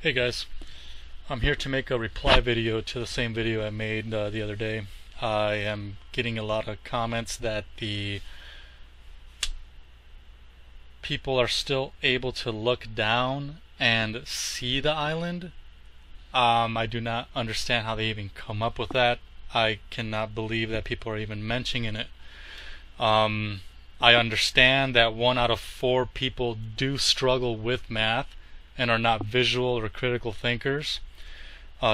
Hey guys, I'm here to make a reply video to the same video I made the other day. I am getting a lot of comments that the people are still able to look down and see the island. I do not understand how they even come up with that. I cannot believe that people are even mentioning it. I understand that 1 out of 4 people do struggle with math and are not visual or critical thinkers.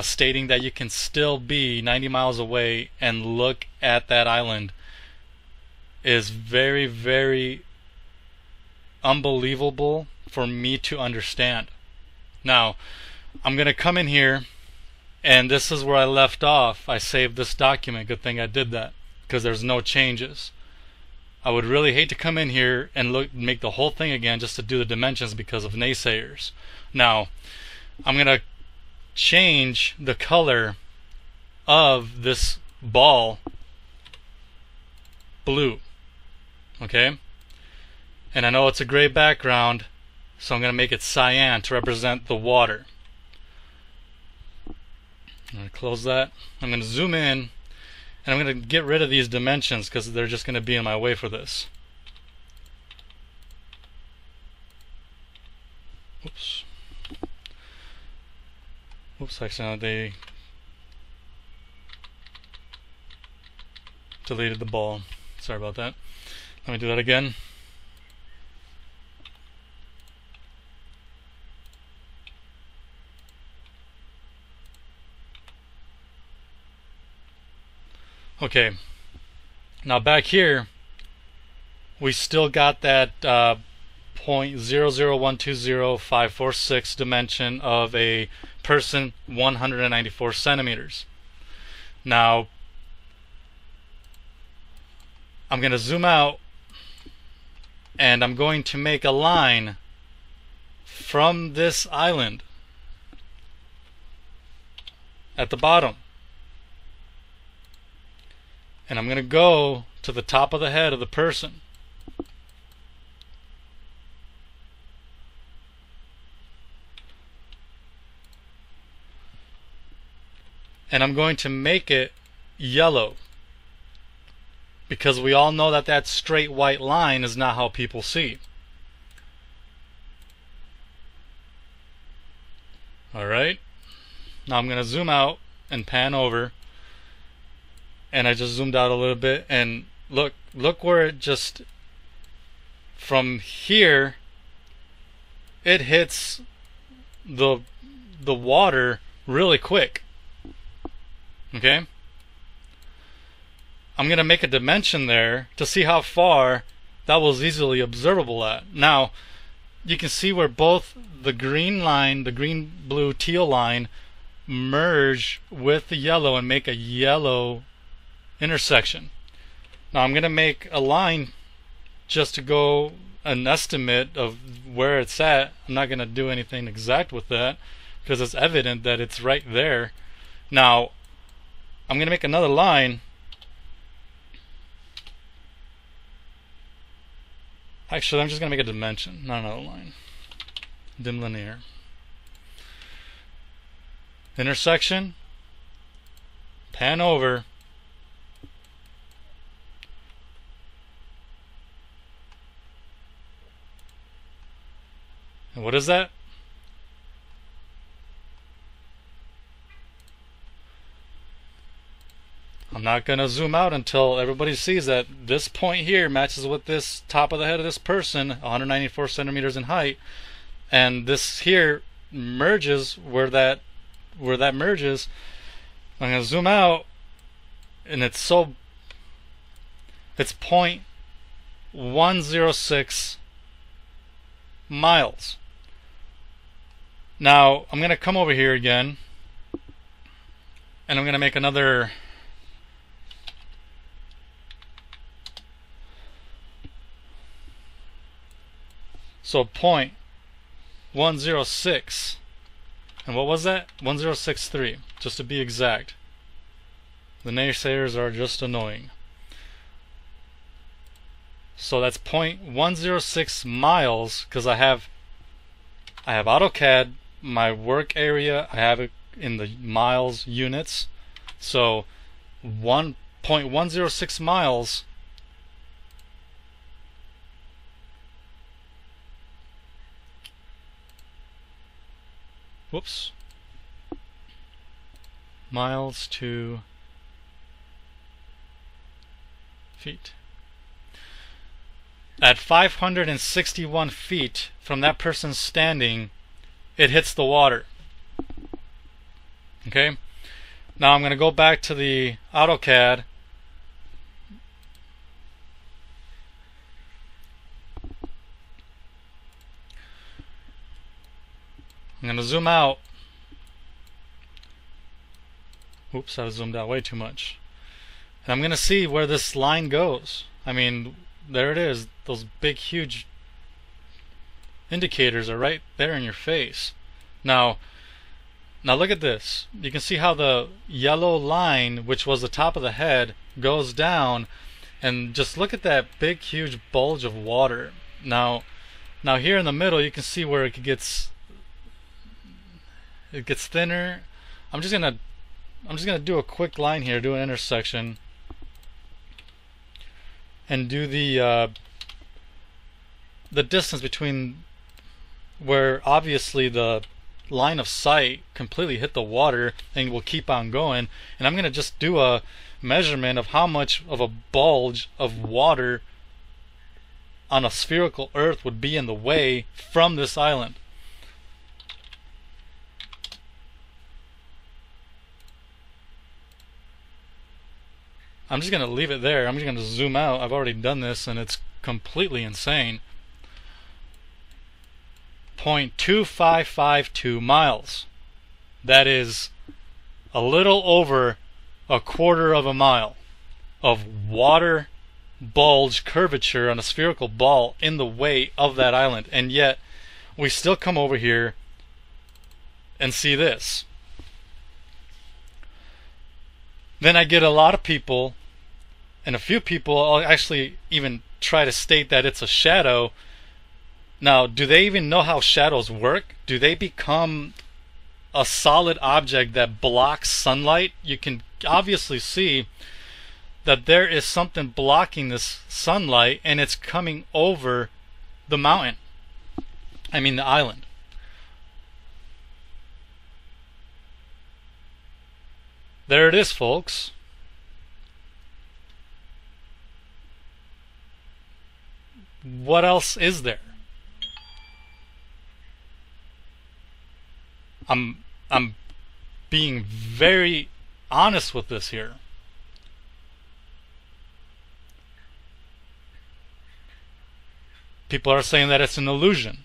Stating that you can still be 90 miles away and look at that island is very, very unbelievable for me to understand. Now, I'm going to come in here, and this is where I left off. I saved this document. Good thing I did that, because there's no changes. I would really hate to come in here and make the whole thing again just to do the dimensions because of naysayers. Now, I'm going to change the color of this ball blue. Okay? And I know it's a gray background, so I'm going to make it cyan to represent the water. I'm going to close that. I'm going to zoom in. And I'm going to get rid of these dimensions because they're just going to be in my way for this. Oops. Oops, actually they deleted the ball. Sorry about that. Let me do that again. Okay, now back here we still got that 0.00120.546 dimension of a person, 194 centimeters. Now I'm going to zoom out and I'm going to make a line from this island at the bottom. And I'm going to go to the top of the head of the person. And I'm going to make it yellow. Because we all know that that straight white line is not how people see. Alright. Now I'm going to zoom out and pan over. And I just zoomed out a little bit, and look where it just, from here, it hits the water really quick. Okay? I'm going to make a dimension there to see how far that was easily observable at. Now, you can see where both the green line, the green, blue, teal line, merge with the yellow and make a yellow intersection. Now I'm going to make a line just to go an estimate of where it's at. I'm not going to do anything exact with that because it's evident that it's right there. Now I'm going to make another line. Actually, I'm just going to make a dimension, not another line. Dim linear. Intersection. Pan over. And what is that? I'm not going to zoom out until everybody sees that this point here matches with this top of the head of this person, 194 centimeters in height, and this here merges where that merges. I'm going to zoom out, and it's 0.106 miles. Now I'm going to come over here again and I'm going to make another so 0.106, and what was that? 1063, just to be exact. The naysayers are just annoying. So that's 0.106 miles because I have AutoCAD my work area, I have it in the miles units. So 1.106 miles miles to feet. At 561 feet from that person standing, it hits the water. Okay? Now I'm going to go back to the AutoCAD. I'm going to zoom out. Oops, I zoomed out way too much. And I'm going to see where this line goes. I mean, there it is. Those big, huge indicators are right there in your face. Now look at this. You can see how the yellow line, which was the top of the head, goes down, and just look at that big, huge bulge of water. Now here in the middle, you can see where it gets thinner. I'm just gonna do a quick line here, do an intersection, and do the distance between where obviously the line of sight completely hit the water and will keep on going. And I'm going to just do a measurement of how much of a bulge of water on a spherical earth would be in the way from this island. I'm just going to leave it there. I'm just going to zoom out. I've already done this and it's completely insane. 0.2552 miles. That is a little over a quarter of a mile of water bulge curvature on a spherical ball in the way of that island. And yet we still come over here and see this. Then I get a lot of people, and a few people actually even try to state that it's a shadow. Now, do they even know how shadows work? Do they become a solid object that blocks sunlight? You can obviously see that there is something blocking this sunlight, and it's coming over the mountain. I mean the island. There it is, folks. What else is there? I'm being very honest with this here. People are saying that it's an illusion.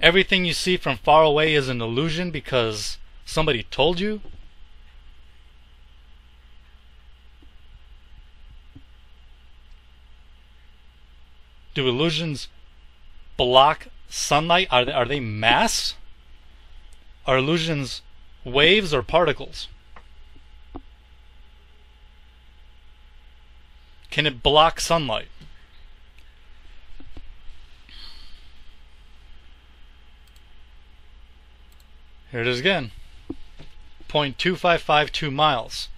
Everything you see from far away is an illusion because somebody told you. Do illusions block sunlight? Are they mass? Are illusions waves or particles? Can it block sunlight? Here it is again. 0.2552 miles.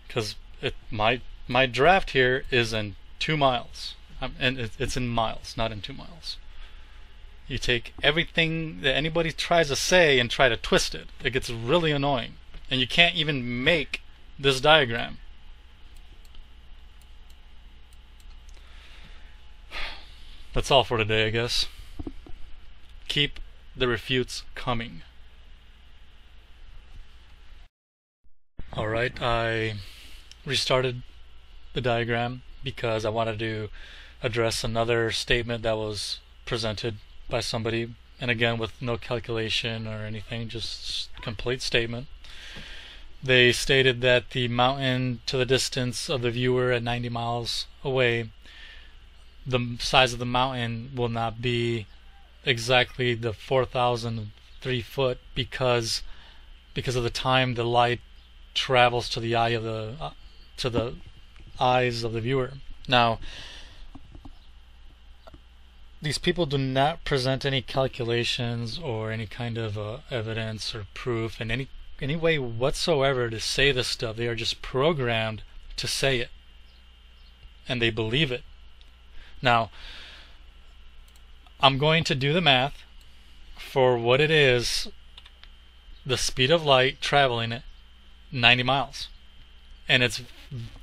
Because my draft here is in 2 miles. And it's in miles, not in 2 miles. You take everything that anybody tries to say and try to twist it. It gets really annoying. And you can't even make this diagram. That's all for today, I guess. Keep the refutes coming. Alright, I restarted the diagram because I wanted to address another statement that was presented by somebody, and again with no calculation or anything, just complete statement. They stated that the mountain to the distance of the viewer at 90 miles away, the size of the mountain will not be exactly the 4,003 foot because of the time the light travels to the eye of the eyes of the viewer. Now, these people do not present any calculations or any kind of evidence or proof in any way whatsoever to say this stuff. They are just programmed to say it, and they believe it. Now, I'm going to do the math for what it is, the speed of light traveling at 90 miles. And it's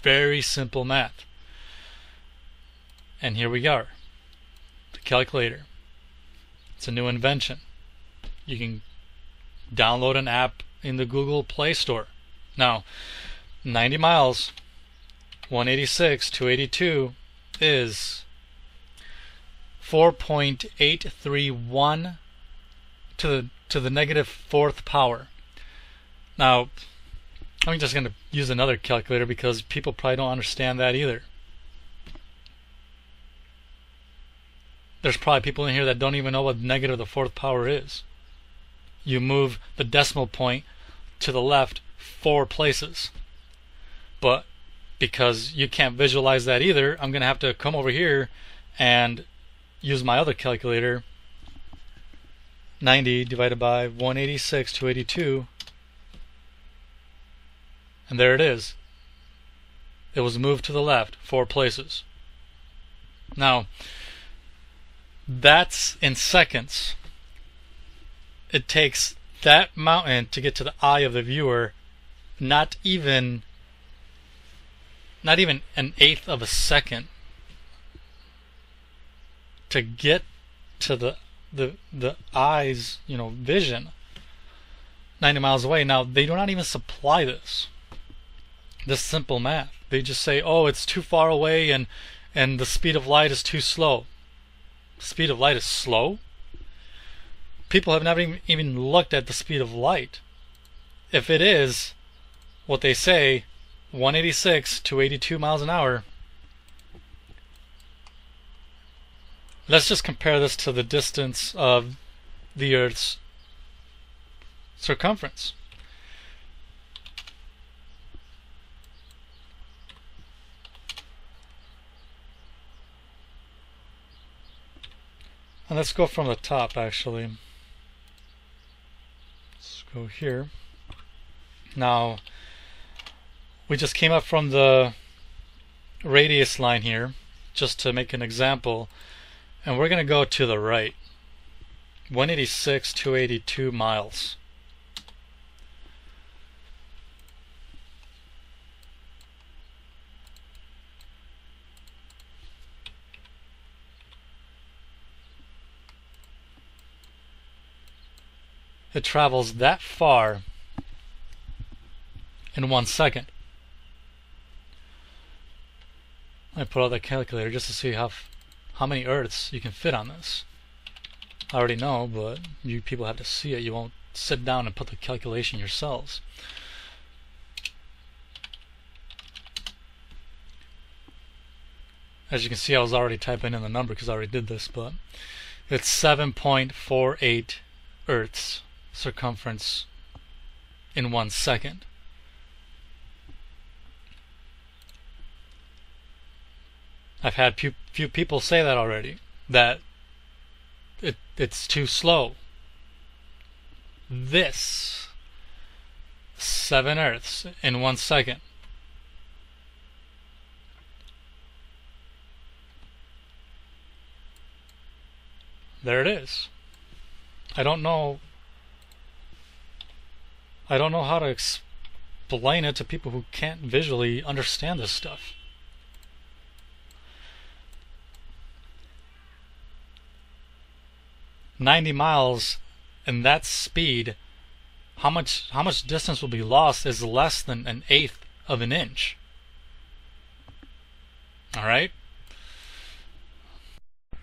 very simple math. And here we are. The calculator. It's a new invention. You can download an app in the Google Play Store. Now, 90 miles, 186, 282 is 4.831 to the negative fourth power. Now, I'm just going to use another calculator because people probably don't understand that either. There's probably people in here that don't even know what negative the fourth power is. You move the decimal point to the left 4 places. But because you can't visualize that either, I'm going to have to come over here and use my other calculator. 90 divided by 186, 282. And there it is. It was moved to the left 4 places. Now, that's in seconds. It takes that mountain to get to the eye of the viewer, not even an eighth of a second to get to the eyes, vision 90 miles away. Now, they do not even supply this simple math. They just say, oh, it's too far away and the speed of light is too slow. The speed of light is slow? People have never even looked at the speed of light. If it is what they say, 186 to 82 miles an hour, let's just compare this to the distance of the Earth's circumference. And let's go from the top, actually. Let's go here. Now, we just came up from the radius line here, just to make an example, and we're going to go to the right. 186 to 82 miles. It travels that far in 1 second. I put out the calculator just to see how many Earths you can fit on this. I already know, but you people have to see it. You won't sit down and put the calculation yourselves. As you can see, I was already typing in the number because I already did this, but it's 7.48 Earths circumference in 1 second. I've had few people say that already, that it's too slow. This 7 Earths in 1 second. There it is. I don't know how to explain it to people who can't visually understand this stuff. "90 miles and that speed, how much distance will be lost is less than an eighth of an inch." Alright?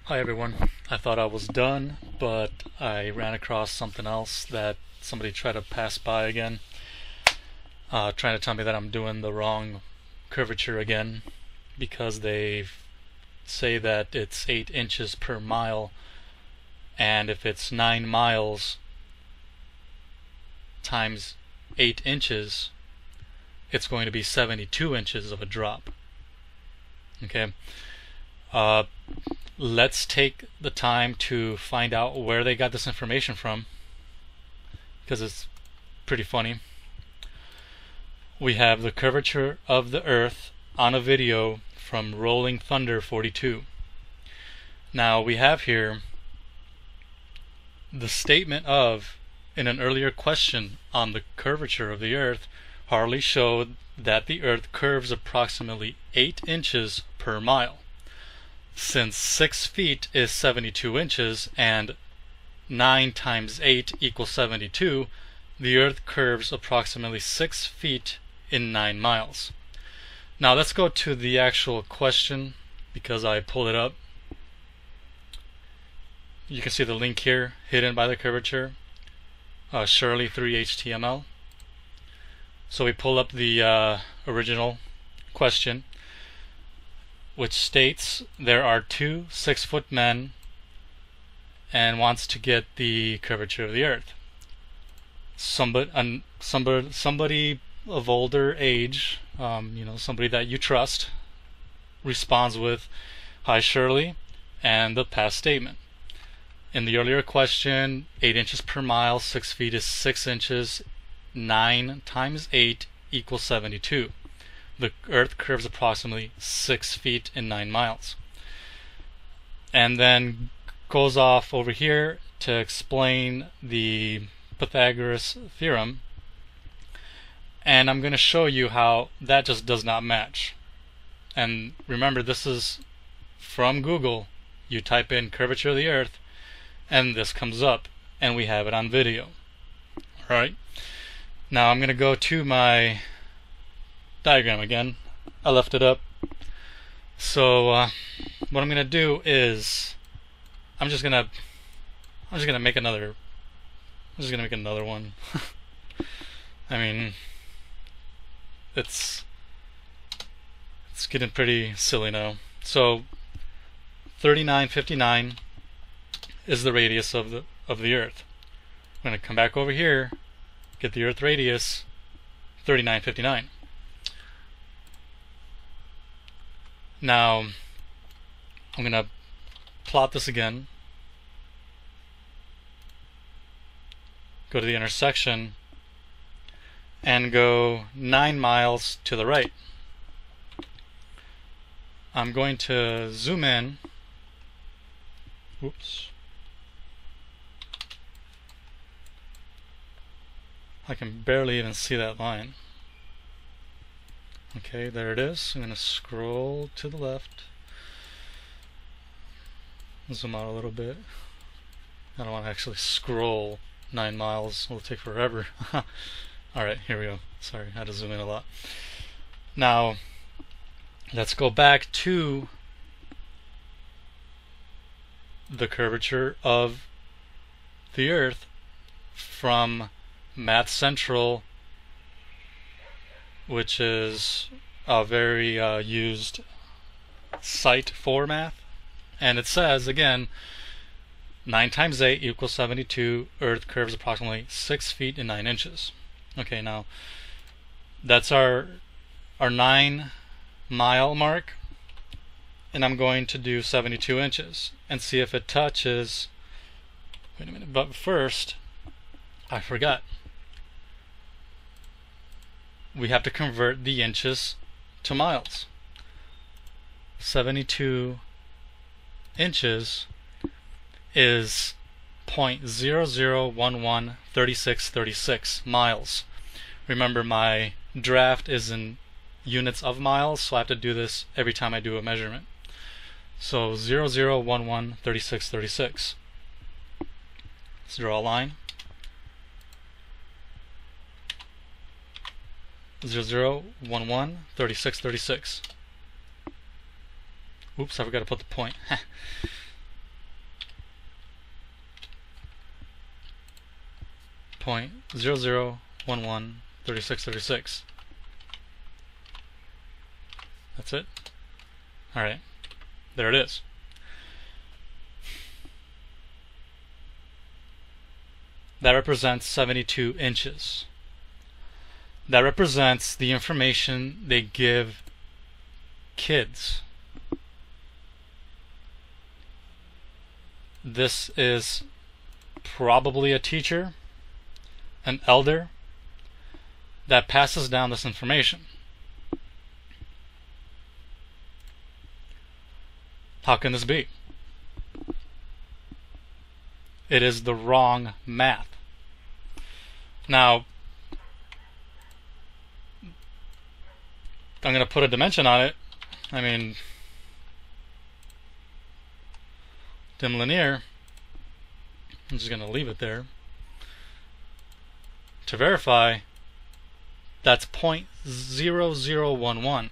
Hi everyone. I thought I was done, but I ran across something else that somebody tried to pass by again, trying to tell me that I'm doing the wrong curvature again, because they say that it's 8 inches per mile, and if it's 9 miles times 8 inches, it's going to be 72 inches of a drop. Okay? let's take the time to find out where they got this information from, because it's pretty funny. We have the curvature of the Earth on a video from Rolling Thunder 42. Now we have here the statement of, in an earlier question on the curvature of the Earth, Harley showed that the Earth curves approximately 8 inches per mile. Since 6 feet is 72 inches and 9 times 8 equals 72, the Earth curves approximately 6 feet in 9 miles. Now let's go to the actual question, because I pulled it up. You can see the link here, hidden by the curvature, Shirley 3 HTML. So we pull up the original question, which states there are 2 6-foot men and wants to get the curvature of the Earth. Somebody of older age, somebody that you trust, responds with, "Hi Shirley," and the past statement. In the earlier question, 8 inches per mile, 6 feet is 6 inches, 9 times 8 equals 72. The Earth curves approximately 6 feet in 9 miles. And then goes off over here to explain the Pythagoras theorem. And I'm going to show you how that just does not match. And remember, this is from Google. You type in curvature of the Earth and this comes up, and we have it on video. Alright, now I'm going to go to my diagram again. I left it up. So what I'm going to do is I'm just going to make another one. I mean, it's getting pretty silly now. So 3959 is the radius of the Earth. I'm going to come back over here, get the Earth radius, 3959. Now I'm going to plot this again, go to the intersection, and go 9 miles to the right. I'm going to zoom in. Oops. I can barely even see that line. Okay, there it is. I'm going to scroll to the left. Zoom out a little bit. I don't want to actually scroll 9 miles. It'll take forever. Alright, here we go. Sorry, I had to zoom in a lot. Now, let's go back to the curvature of the Earth from Math Central, which is a very used site for math. And it says, again, 9 times 8 equals 72. Earth curves approximately 6 feet and 9 inches. Okay, now that's our 9 mile mark, and I'm going to do 72 inches and see if it touches. Wait a minute, but first I forgot. We have to convert the inches to miles. 72 inches is 0.00113636 miles. Remember, my draft is in units of miles, so I have to do this every time I do a measurement. So 00113636. Let's draw a line. 00113636. Oops, I forgot to put the point. Point 00113636. That's it. Alright, there it is. That represents 72 inches. That represents the information they give kids. this is probably a teacher, an elder, that passes down this information. How can this be? It is the wrong math. Now, I'm going to put a dimension on it. I mean, dim linear. I'm just going to leave it there. To verify, that's 0.0011.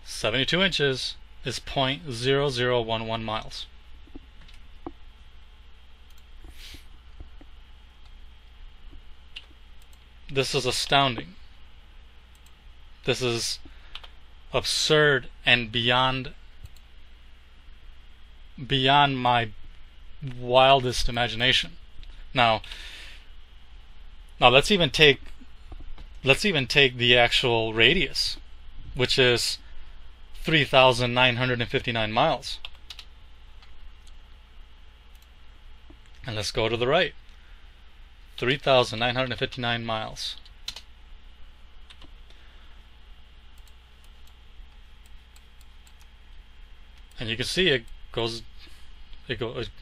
72 inches is 0.0011 miles. This is astounding. This is absurd and beyond my wildest imagination. Now let's even take the actual radius, which is 3,959 miles. And let's go to the right. 3,959 miles. And you can see it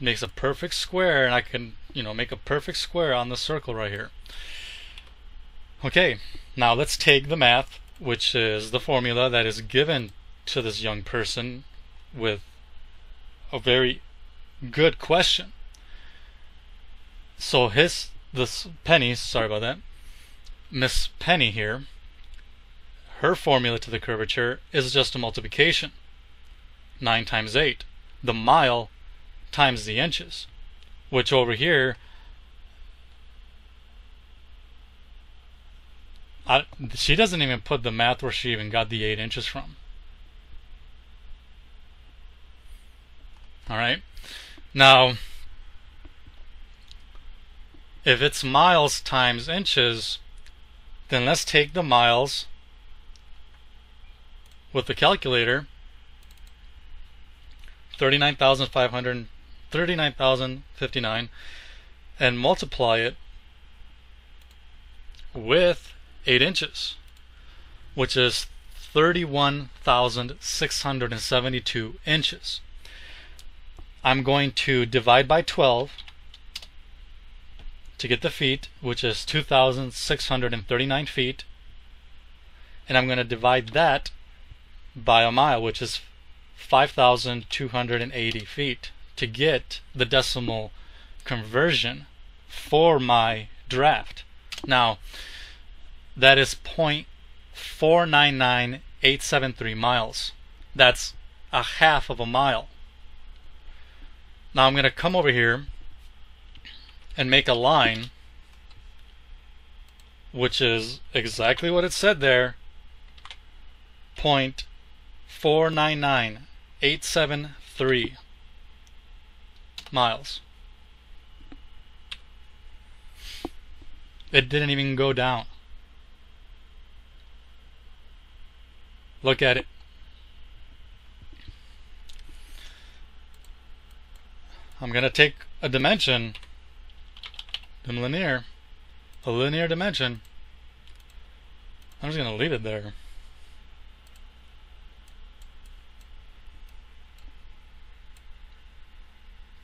makes a perfect square, and I can, make a perfect square on the circle right here. Okay, now let's take the math, which is the formula that is given to this young person with a very good question. So this Penny, sorry about that, Miss Penny here, her formula to the curvature is just a multiplication. 9 times 8, the mile times the inches, which over here, she doesn't even put the math where she even got the 8 inches from. Alright, now if it's miles times inches, then let's take the miles with the calculator, 39,059, and multiply it with 8 inches, which is 31,672 inches. I'm going to divide by 12 to get the feet, which is 2,639 feet, and I'm going to divide that by a mile, which is 5,280 feet, to get the decimal conversion for my draft. Now, that is 0.499873 miles. That's a half of a mile. Now I'm going to come over here and make a line, which is exactly what it said there, 0.499873 miles. It didn't even go down. Look at it. I'm going to take a dimension, a linear dimension. I'm just going to leave it there.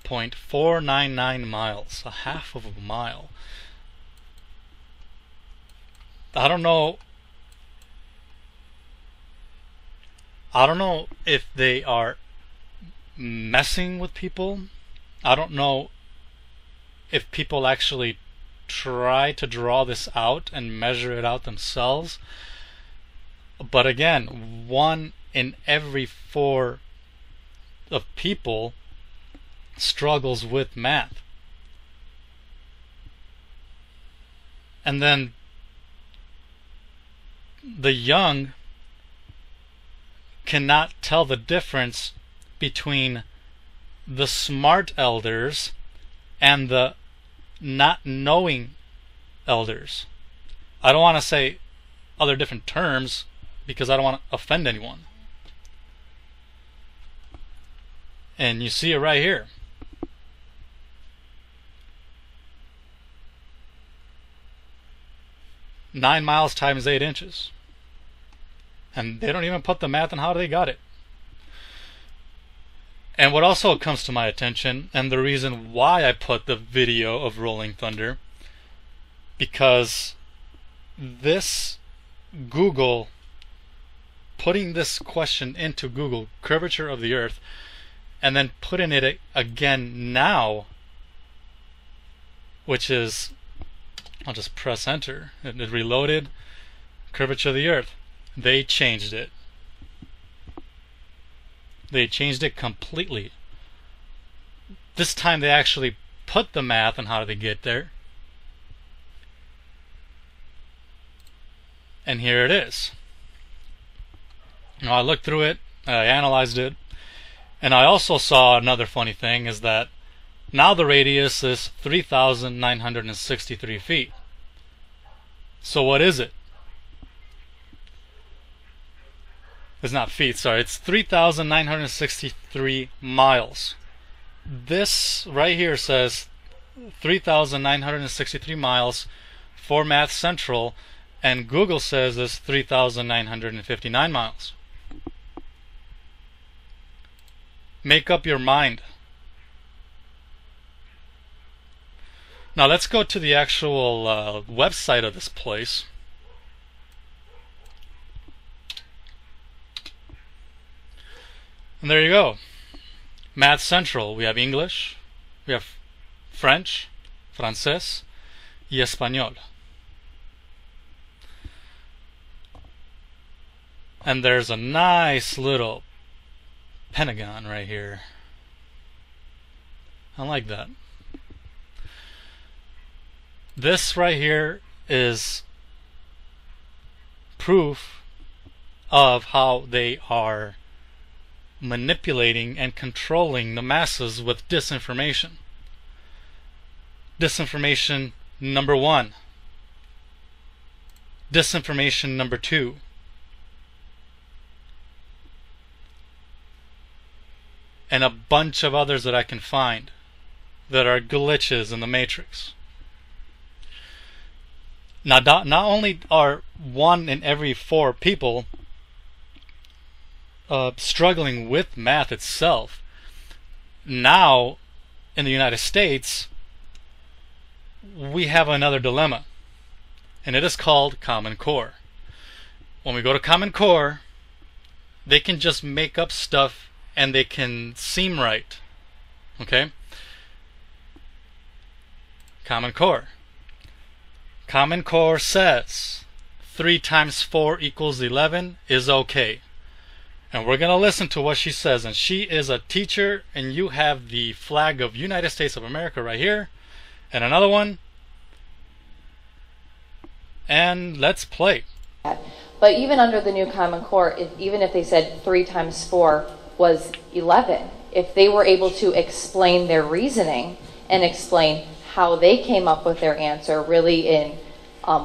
.499 miles, a half of a mile. I don't know if they are messing with people. I don't know if people actually try to draw this out and measure it out themselves. But again, 1 in every 4 of people struggles with math. And then the young cannot tell the difference between the smart elders and the not knowing elders. I don't want to say other different terms because I don't want to offend anyone. And you see it right here. "9 miles times 8 inches. And they don't even put the math on how they got it. And what also comes to my attention, and the reason why I put the video of Rolling Thunder, because this Google, putting this question into Google, curvature of the earth, and then putting it again now, which is, I'll just press enter, it reloaded, curvature of the earth. They changed it. They changed it completely. This time they actually put the math on how they get there. And here it is. Now I looked through it, I analyzed it, and I also saw another funny thing is that now the radius is 3,963 feet. So what is it? It's not feet, sorry, it's 3,963 miles. This right here says 3,963 miles for Math Central, and Google says it's 3,959 miles. Make up your mind. Now let's go to the actual website of this place. And there you go. Math Central. We have English, we have French, Francés, y Español. And there's a nice little pentagon right here. I like that. This right here is proof of how they are manipulating and controlling the masses with disinformation. Disinformation number 1. Disinformation number 2. And a bunch of others that I can find that are glitches in the matrix. Now, not only are 1 in every 4 people struggling with math itself, now in the United States we have another dilemma, and it is called Common Core. When we go to Common Core, they can just make up stuff and they can seem right. Okay? Common Core. Common Core says 3 times 4 equals 11 is okay. And we're going to listen to what she says. And she is a teacher, and you have the flag of United States of America right here. And another one. And let's play. But even under the new Common Core, even if they said 3 times 4 was 11, if they were able to explain their reasoning and explain how they came up with their answer really in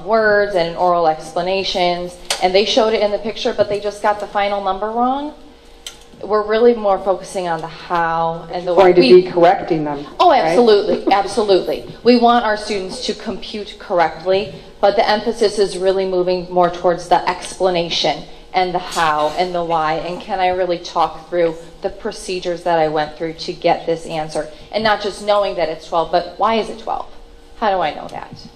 words and in oral explanations, and they showed it in the picture, but they just got the final number wrong, we're really more focusing on the how and the way. Going to be correcting them. Oh, absolutely, right? Absolutely. We want our students to compute correctly, but the emphasis is really moving more towards the explanation and the how and the why, and can I really talk through the procedures that I went through to get this answer, and not just knowing that it's 12, but why is it 12? How do I know that?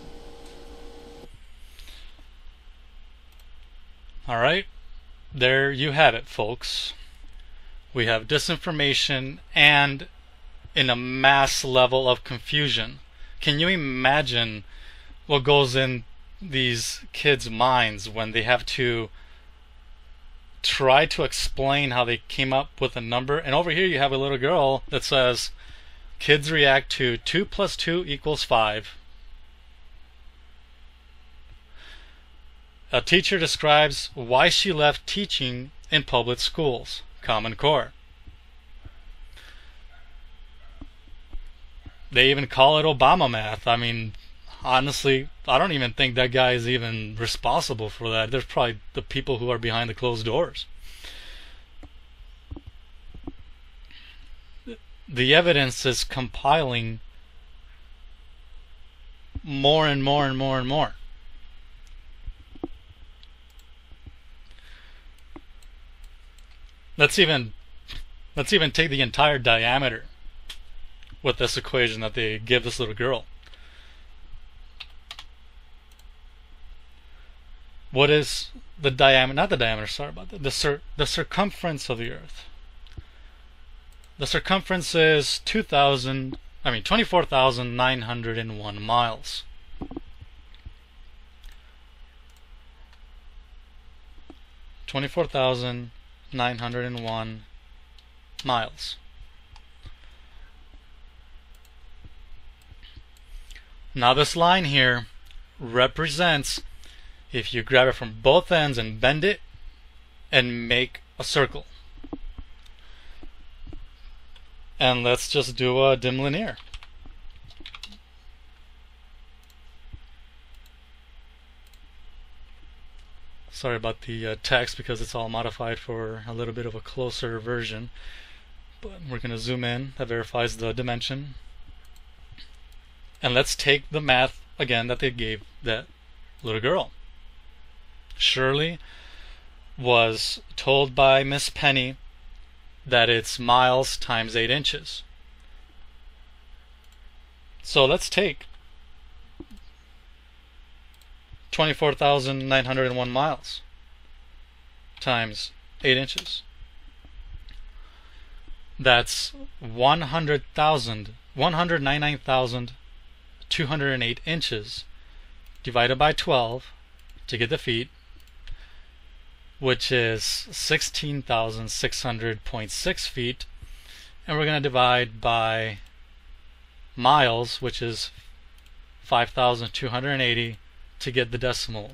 Alright, there you have it, folks. We have disinformation and in a mass level of confusion. Can you imagine what goes in these kids' minds when they have to try to explain how they came up with a number? And over here you have a little girl that says kids react to 2 plus 2 equals 5. A teacher describes why she left teaching in public schools. Common Core. They even call it Obama math. I mean, honestly, I don't even think that guy is even responsible for that. There's probably the people who are behind the closed doors. the evidence is compiling more and more and more and more. Let's even take the entire diameter with this equation that they give this little girl. What is the diameter? Not the diameter. Sorry about that. The circumference of the Earth. The circumference is 24,901 miles. miles. Now this line here represents, if you grab it from both ends and bend it and make a circle. And let's just do a dim linear. Sorry about the text, because it's all modified for a little bit of a closer version. But we're going to zoom in. That verifies the dimension. And let's take the math again that they gave that little girl. Shirley was told by Miss Penny that it's miles times 8 inches. So let's take 24,901 miles times 8 inches. That's 199,208 inches divided by 12 to get the feet, which is 16,600.6 feet, and we're going to divide by miles, which is 5,280, to get the decimal.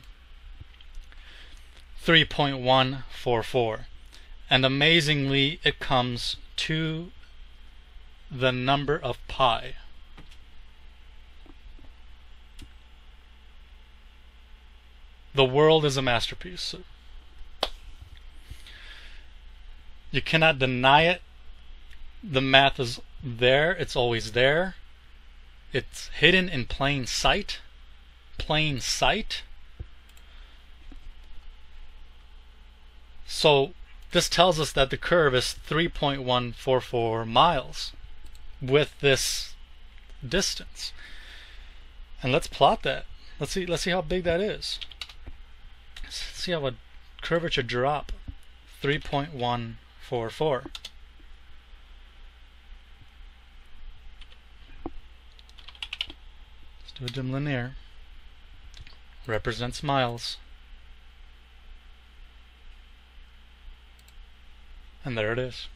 3.144. And amazingly, it comes to the number of pi. The world is a masterpiece. You cannot deny it. The math is there. It's always there. It's hidden in plain sight. Plain sight. So this tells us that the curve is 3.144 miles with this distance. And let's plot that. Let's see how big that is. Let's see how a curvature drop. 3.144. Let's do a dim linear. Represents miles. And there it is.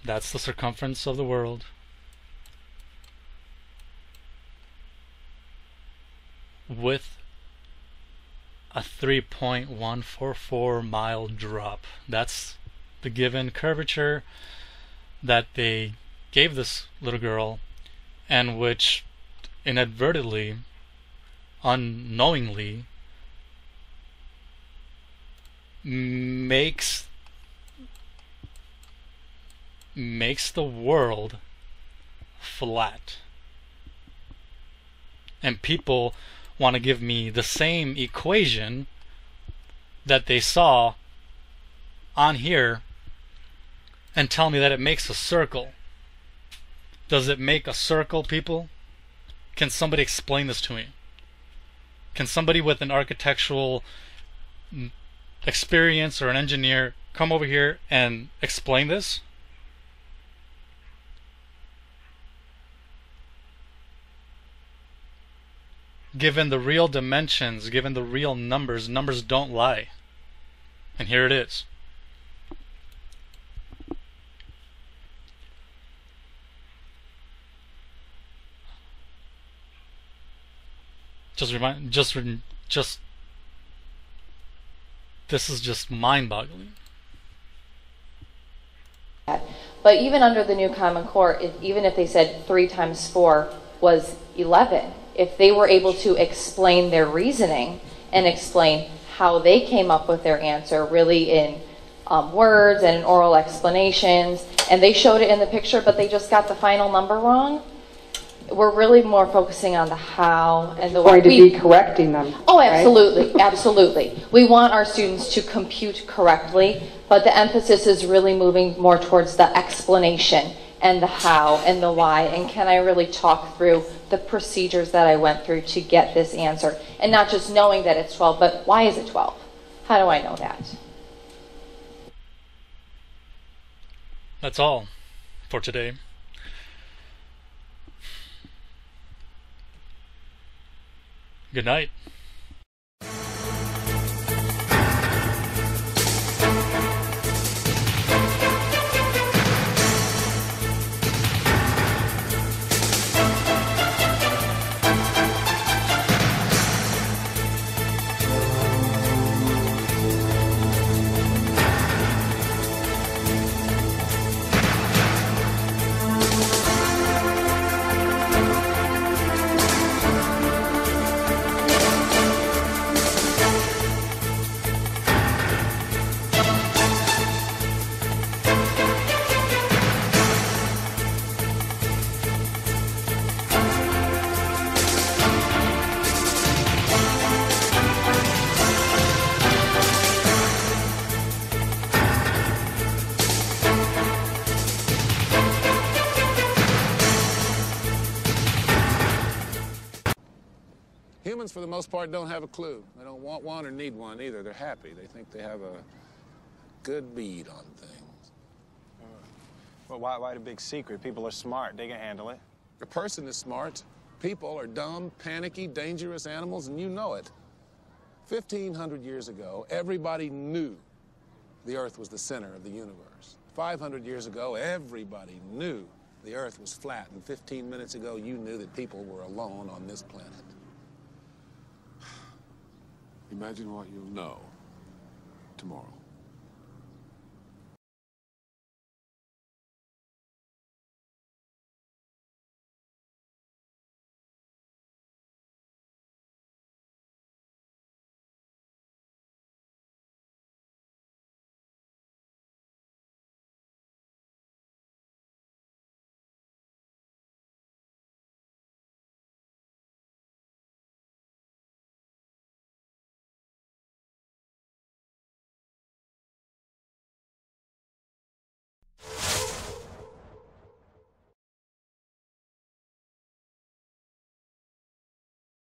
That's the circumference of the world. With a 3.144 mile drop. That's the given curvature that they gave this little girl, and which inadvertently, unknowingly, makes the world flat. And people want to give me the same equation that they saw on here and tell me that it makes a circle. Does it make a circle, people? Can somebody explain this to me? Can somebody with an architectural experience or an engineer come over here and explain this? Given the real dimensions, given the real numbers, numbers don't lie. And here it is. This is just mind-boggling. But even under the new Common Core, even if they said 3 times 4 was 11. If they were able to explain their reasoning and explain how they came up with their answer really in words and in oral explanations, and they showed it in the picture, but they just got the final number wrong, we're really more focusing on the how and the Going to be correcting them. Oh, absolutely, right? Absolutely. We want our students to compute correctly, but the emphasis is really moving more towards the explanation and the how and the why, and can I really talk through the procedures that I went through to get this answer, and not just knowing that it's 12, but why is it 12? How do I know that? That's all for today. Good night. Humans, for the most part, don't have a clue. They don't want one or need one either. They're happy. They think they have a good bead on things. Well, why the big secret? People are smart. They can handle it. A person is smart. People are dumb, panicky, dangerous animals, and you know it. 1,500 years ago, everybody knew the Earth was the center of the universe. 500 years ago, everybody knew the Earth was flat. And 15 minutes ago, you knew that people were alone on this planet. Imagine what you'll know tomorrow.